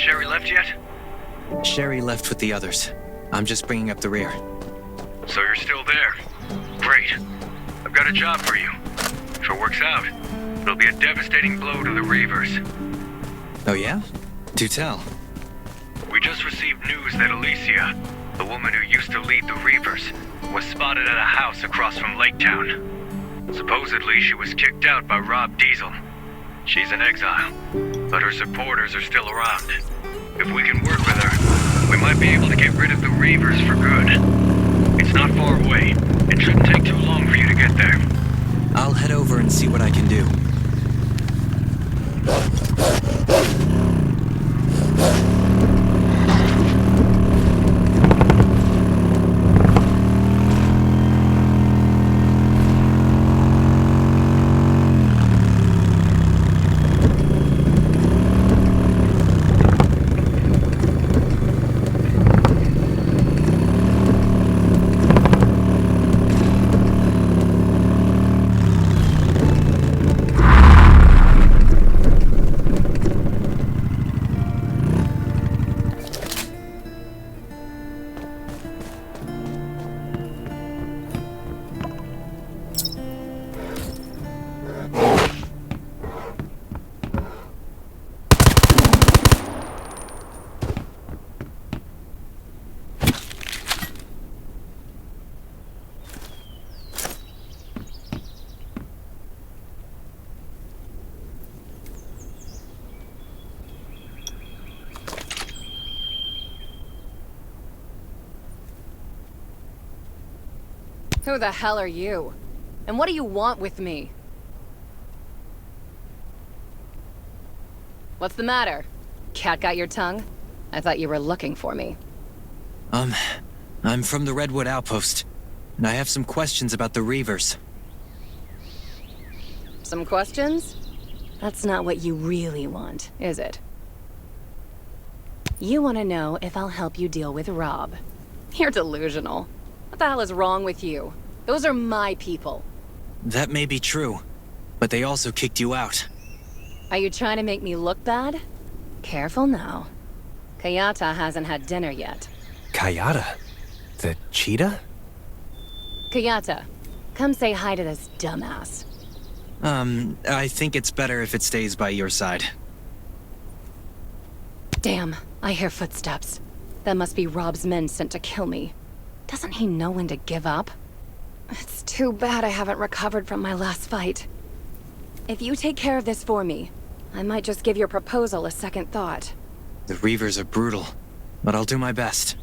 Sherry left yet? Sherry left with the others. I'm just bringing up the rear. So you're still there? Great. I've got a job for you. If it works out, it'll be a devastating blow to the Reavers. Oh yeah? Do tell. We just received news that Elisia, the woman who used to lead the Reavers, was spotted at a house across from Lake Town. Supposedly, she was kicked out by Rob Diesel. She's in exile, but her supporters are still around. If we can work with her, we might be able to get rid of the Reavers for good. It's not far away. It shouldn't take too long for you to get there. I'll head over and see what I can do. Who the hell are you? And what do you want with me? What's the matter? Cat got your tongue? I thought you were looking for me. I'm from the Redwood Outpost, and I have some questions about the Reavers. Some questions? That's not what you really want, is it? You want to know if I'll help you deal with Rob. You're delusional. What the hell is wrong with you? Those are my people. That may be true, but they also kicked you out. Are you trying to make me look bad? Careful now. Kayata hasn't had dinner yet. Kayata? The cheetah? Kayata, come say hi to this dumbass. I think it's better if it stays by your side. Damn, I hear footsteps. That must be Rob's men sent to kill me. Doesn't he know when to give up? It's too bad I haven't recovered from my last fight. If you take care of this for me, I might just give your proposal a second thought. The Reavers are brutal, but I'll do my best.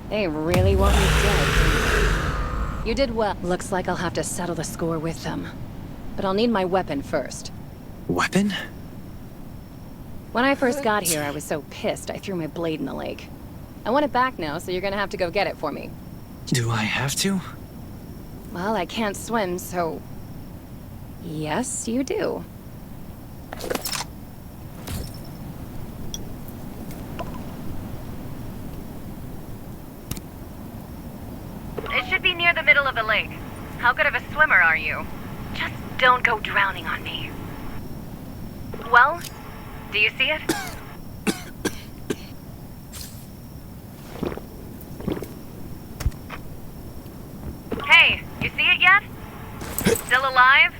They really want me dead. You did well. Looks like I'll have to settle the score with them. But I'll need my weapon first. Weapon? When I first got here, I was so pissed I threw my blade in the lake. I want it back now, so you're gonna have to go get it for me. Do I have to? Well, I can't swim, so... Yes, you do. It should be near the middle of the lake. How good of a swimmer are you? Just don't go drowning on me. Well, do you see it? Hey, you see it yet? Still alive?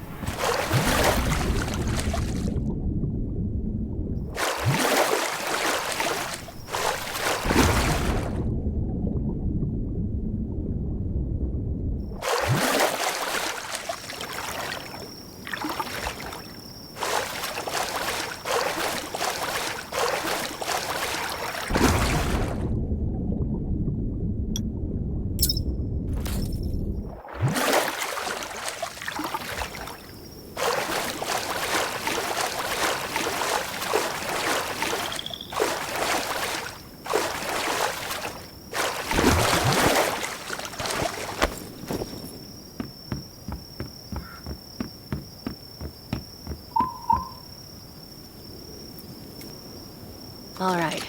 Alright,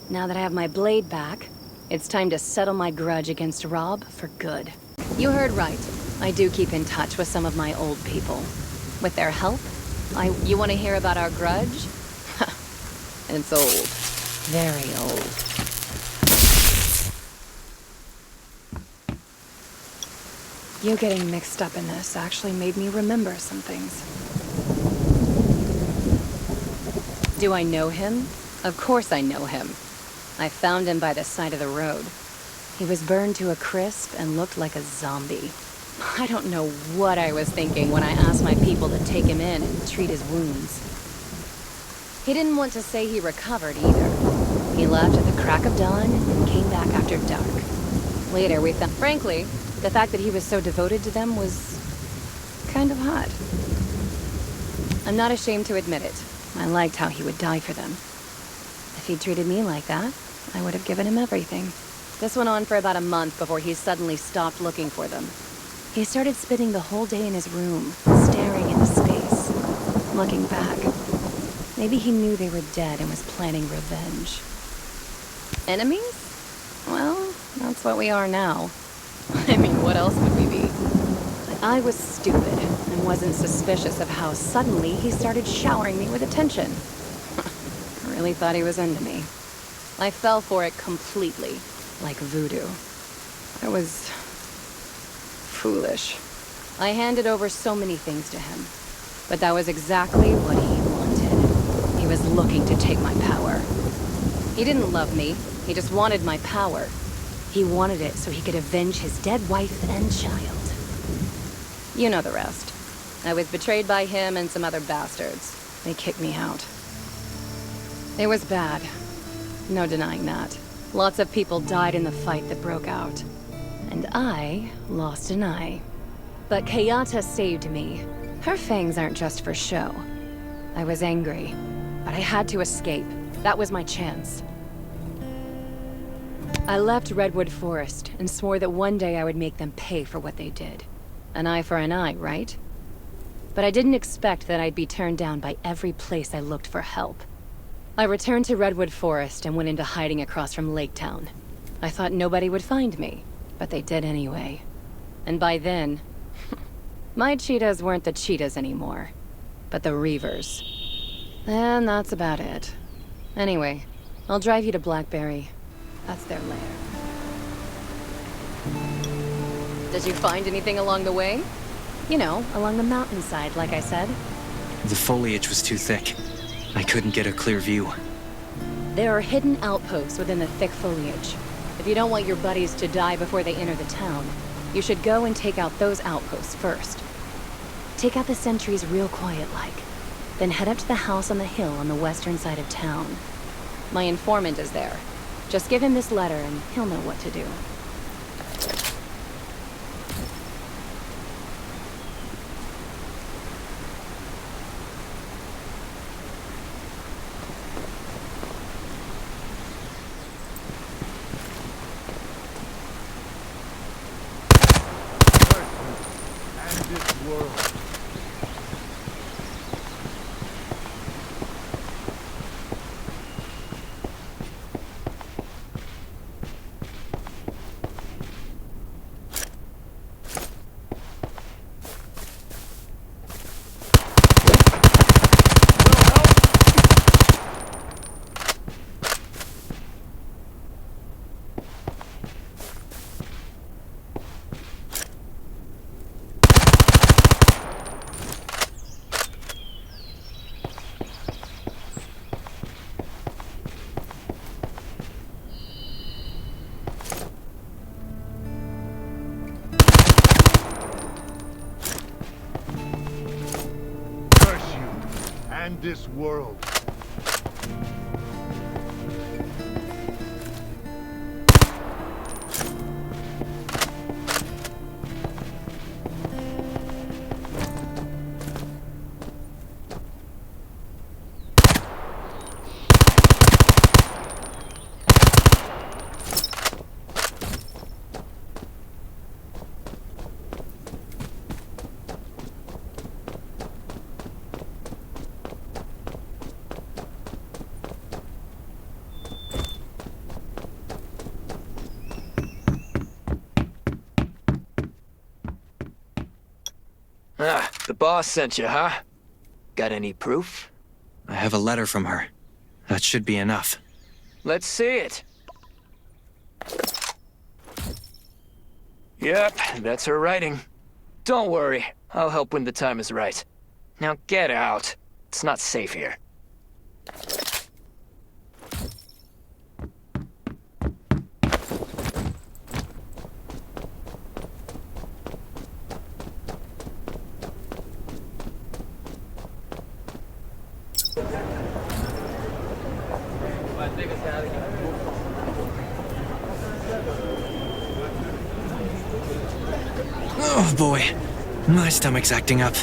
now that I have my blade back, it's time to settle my grudge against Rob for good. You heard right. I do keep in touch with some of my old people. With their help, You want to hear about our grudge? It's old. Very old. You getting mixed up in this actually made me remember some things. Do I know him? Of course I know him. I found him by the side of the road. He was burned to a crisp and looked like a zombie. I don't know what I was thinking when I asked my people to take him in and treat his wounds. He didn't want to say he recovered either. He left at the crack of dawn and came back after dark. Later we found... Frankly, the fact that he was so devoted to them was... kind of hot. I'm not ashamed to admit it. I liked how he would die for them. If he'd treated me like that, I would have given him everything. This went on for about a month before he suddenly stopped looking for them. He started spending the whole day in his room, staring into space, looking back. Maybe he knew they were dead and was planning revenge. Enemies? Well, that's what we are now. I mean, what else would we be? I was stupid and wasn't suspicious of how suddenly he started showering me with attention. I really thought he was into me. I fell for it completely, like voodoo. I was... foolish. I handed over so many things to him, but that was exactly what he wanted. He was looking to take my power. He didn't love me, he just wanted my power. He wanted it so he could avenge his dead wife and child. You know the rest. I was betrayed by him and some other bastards. They kicked me out. It was bad. No denying that. Lots of people died in the fight that broke out. And I lost an eye. But Kayata saved me. Her fangs aren't just for show. I was angry, but I had to escape. That was my chance. I left Redwood Forest and swore that one day I would make them pay for what they did. An eye for an eye, right? But I didn't expect that I'd be turned down by every place I looked for help. I returned to Redwood Forest and went into hiding across from Lake Town. I thought nobody would find me, but they did anyway. And by then, my cheetahs weren't the cheetahs anymore, but the Reavers. And that's about it. Anyway, I'll drive you to Blackberry. That's their lair. Did you find anything along the way? You know, along the mountainside, like I said. The foliage was too thick. I couldn't get a clear view. There are hidden outposts within the thick foliage. If you don't want your buddies to die before they enter the town, you should go and take out those outposts first. Take out the sentries real quiet-like. Then head up to the house on the hill on the western side of town. My informant is there. Just give him this letter and he'll know what to do. And this world. Ah, the boss sent you, huh? Got any proof? I have a letter from her. That should be enough. Let's see it. Yep, that's her writing. Don't worry, I'll help when the time is right. Now get out. It's not safe here. Oh boy, my stomach's acting up.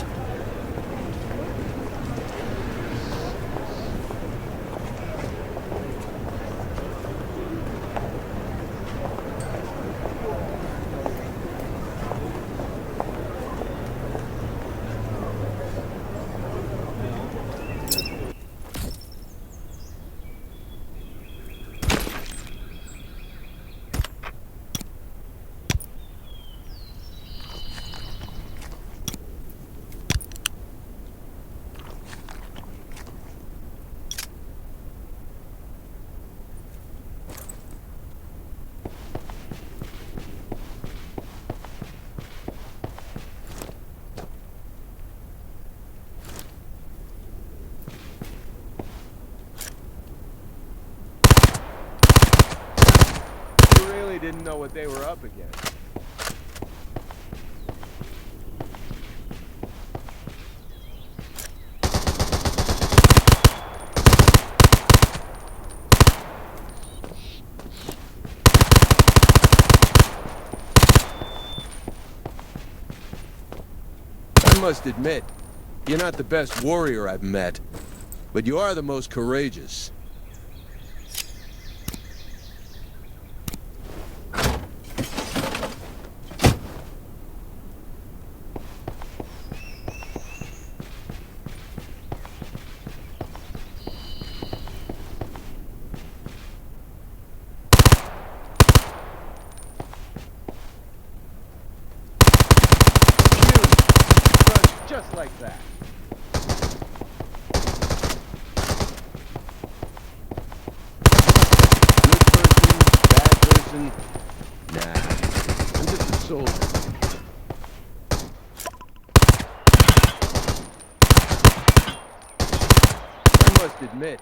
Didn't know what they were up against. I must admit, you're not the best warrior I've met, but you are the most courageous. Just like that. Good person, bad person? Nah, I'm just a soldier. I must admit,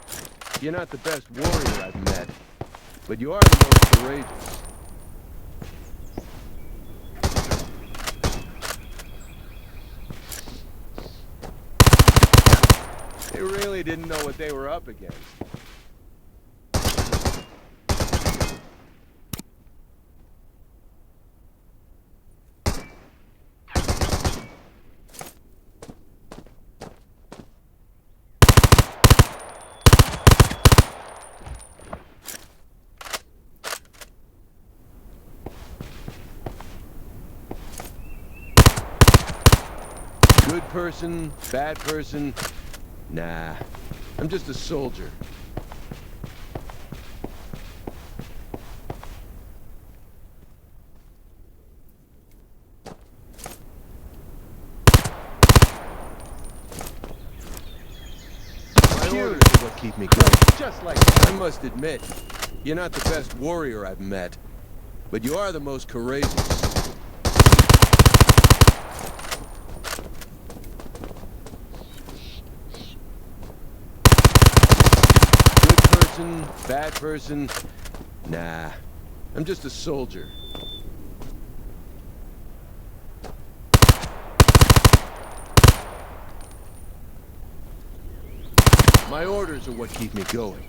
you're not the best warrior I've met, but you are the most courageous. They really didn't know what they were up against. Good person, bad person? Nah, I'm just a soldier. My orders are what keep me going. Just like that. I must admit, you're not the best warrior I've met, but you are the most courageous. Bad person? Nah, I'm just a soldier. My orders are what keep me going.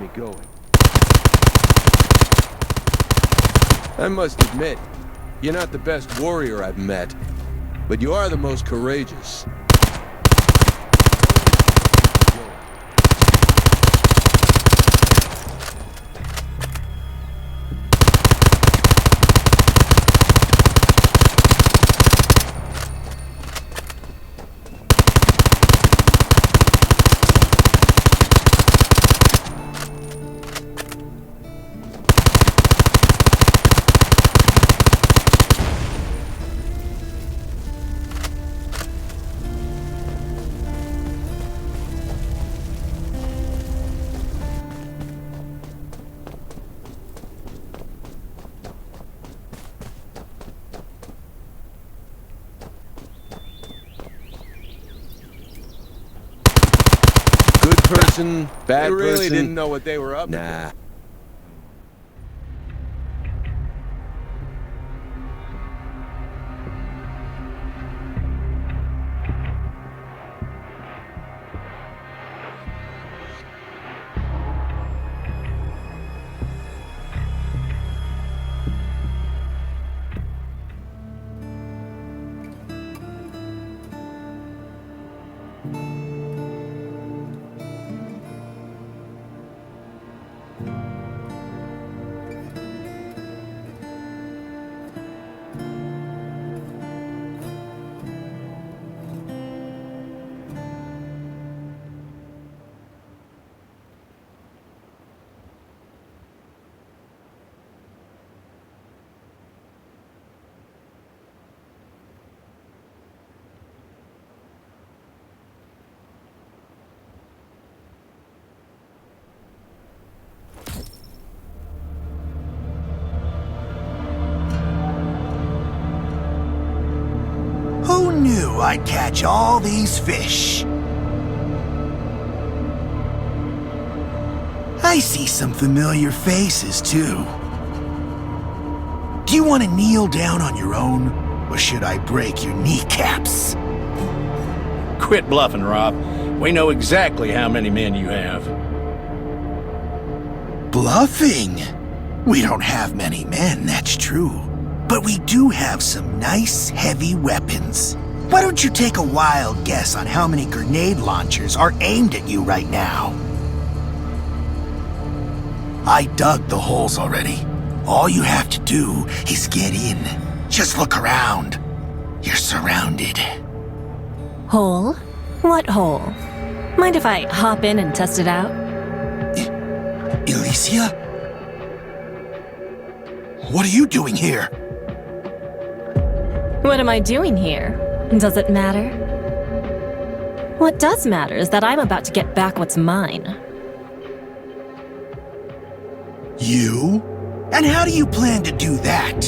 me going. I must admit, you're not the best warrior I've met, but you are the most courageous. Good person, bad person. They really didn't know what they were up to. Who knew I'd catch all these fish? I see some familiar faces, too. Do you want to kneel down on your own, or should I break your kneecaps? Quit bluffing, Rob. We know exactly how many men you have. Bluffing? We don't have many men, that's true. But we do have some nice, heavy weapons. Why don't you take a wild guess on how many grenade launchers are aimed at you right now? I dug the holes already. All you have to do is get in. Just look around. You're surrounded. Hole? What hole? Mind if I hop in and test it out? Elisia? What are you doing here? What am I doing here? Does it matter? What does matter is that I'm about to get back what's mine. You? And how do you plan to do that?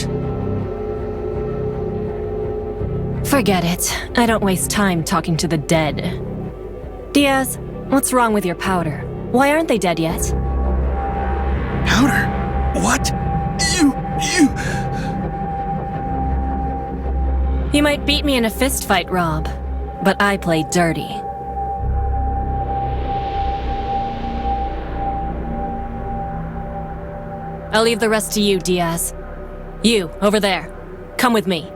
Forget it. I don't waste time talking to the dead. Diaz, what's wrong with your powder? Why aren't they dead yet? Powder? What? You might beat me in a fist fight, Rob, but I play dirty. I'll leave the rest to you, Diaz. You, over there. Come with me.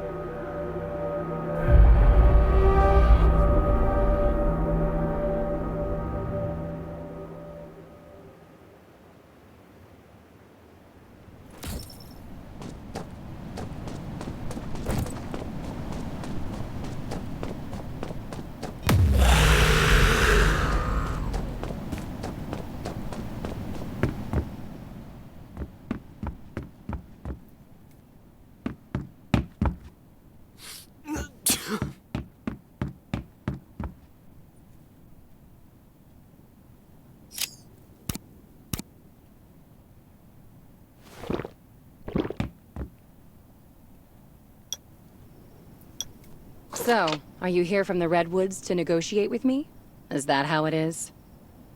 So, are you here from the Redwoods to negotiate with me? Is that how it is?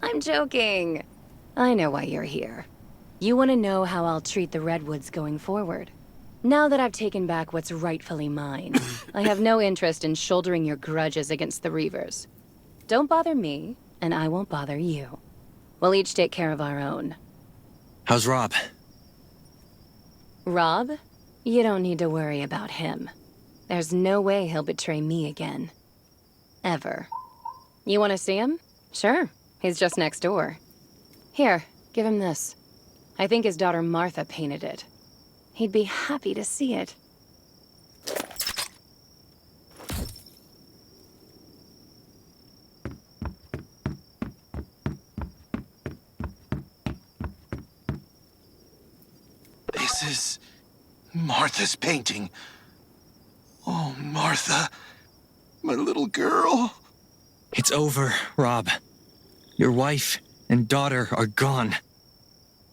I'm joking. I know why you're here. You want to know how I'll treat the Redwoods going forward. Now that I've taken back what's rightfully mine, I have no interest in shouldering your grudges against the Reavers. Don't bother me, and I won't bother you. We'll each take care of our own. How's Rob? Rob? You don't need to worry about him. There's no way he'll betray me again. Ever. You want to see him? Sure. He's just next door. Here, give him this. I think his daughter Martha painted it. He'd be happy to see it. This is Martha's painting. Oh, Martha, my little girl. It's over, Rob. Your wife and daughter are gone.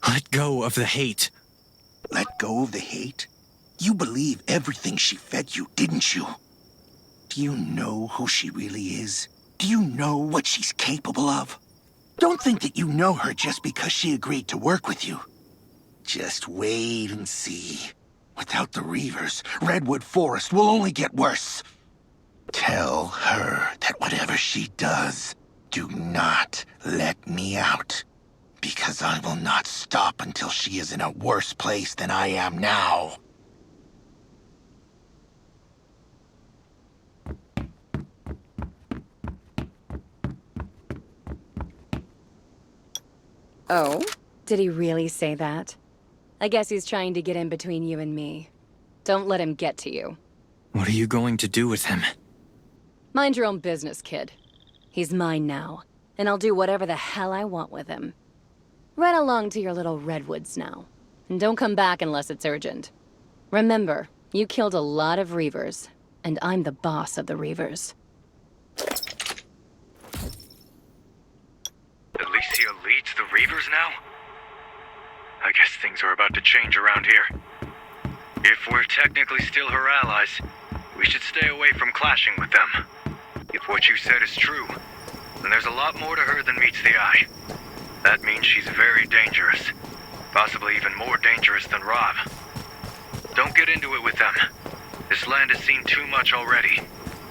Let go of the hate. Let go of the hate? You believe everything she fed you, didn't you? Do you know who she really is? Do you know what she's capable of? Don't think that you know her just because she agreed to work with you. Just wait and see. Without the Reavers, Redwood Forest will only get worse. Tell her that whatever she does, do not let me out. Because I will not stop until she is in a worse place than I am now. Oh? Did he really say that? I guess he's trying to get in between you and me. Don't let him get to you. What are you going to do with him? Mind your own business, kid. He's mine now, and I'll do whatever the hell I want with him. Run along to your little redwoods now, and don't come back unless it's urgent. Remember, you killed a lot of Reavers, and I'm the boss of the Reavers. Elisia leads the Reavers now? I guess things are about to change around here. If we're technically still her allies, we should stay away from clashing with them. If what you said is true, then there's a lot more to her than meets the eye. That means she's very dangerous. Possibly even more dangerous than Rob. Don't get into it with them. This land has seen too much already.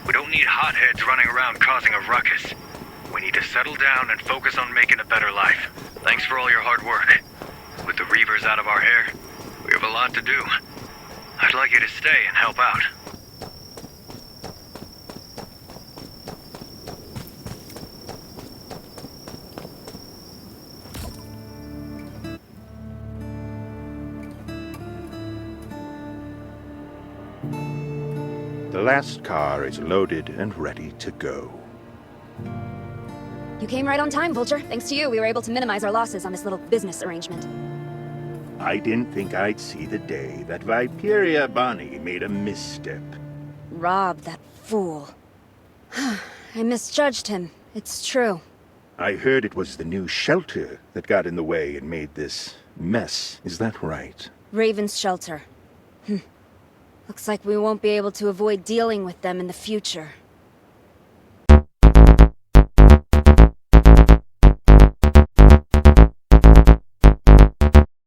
We don't need hotheads running around causing a ruckus. We need to settle down and focus on making a better life. Thanks for all your hard work. With the Reavers out of our hair, we have a lot to do. I'd like you to stay and help out. The last car is loaded and ready to go. You came right on time, Vulture. Thanks to you, we were able to minimize our losses on this little business arrangement. I didn't think I'd see the day that Viperia Bonnie made a misstep. Rob, that fool. I misjudged him. It's true. I heard it was the new shelter that got in the way and made this mess. Is that right? Raven's shelter. Looks like we won't be able to avoid dealing with them in the future.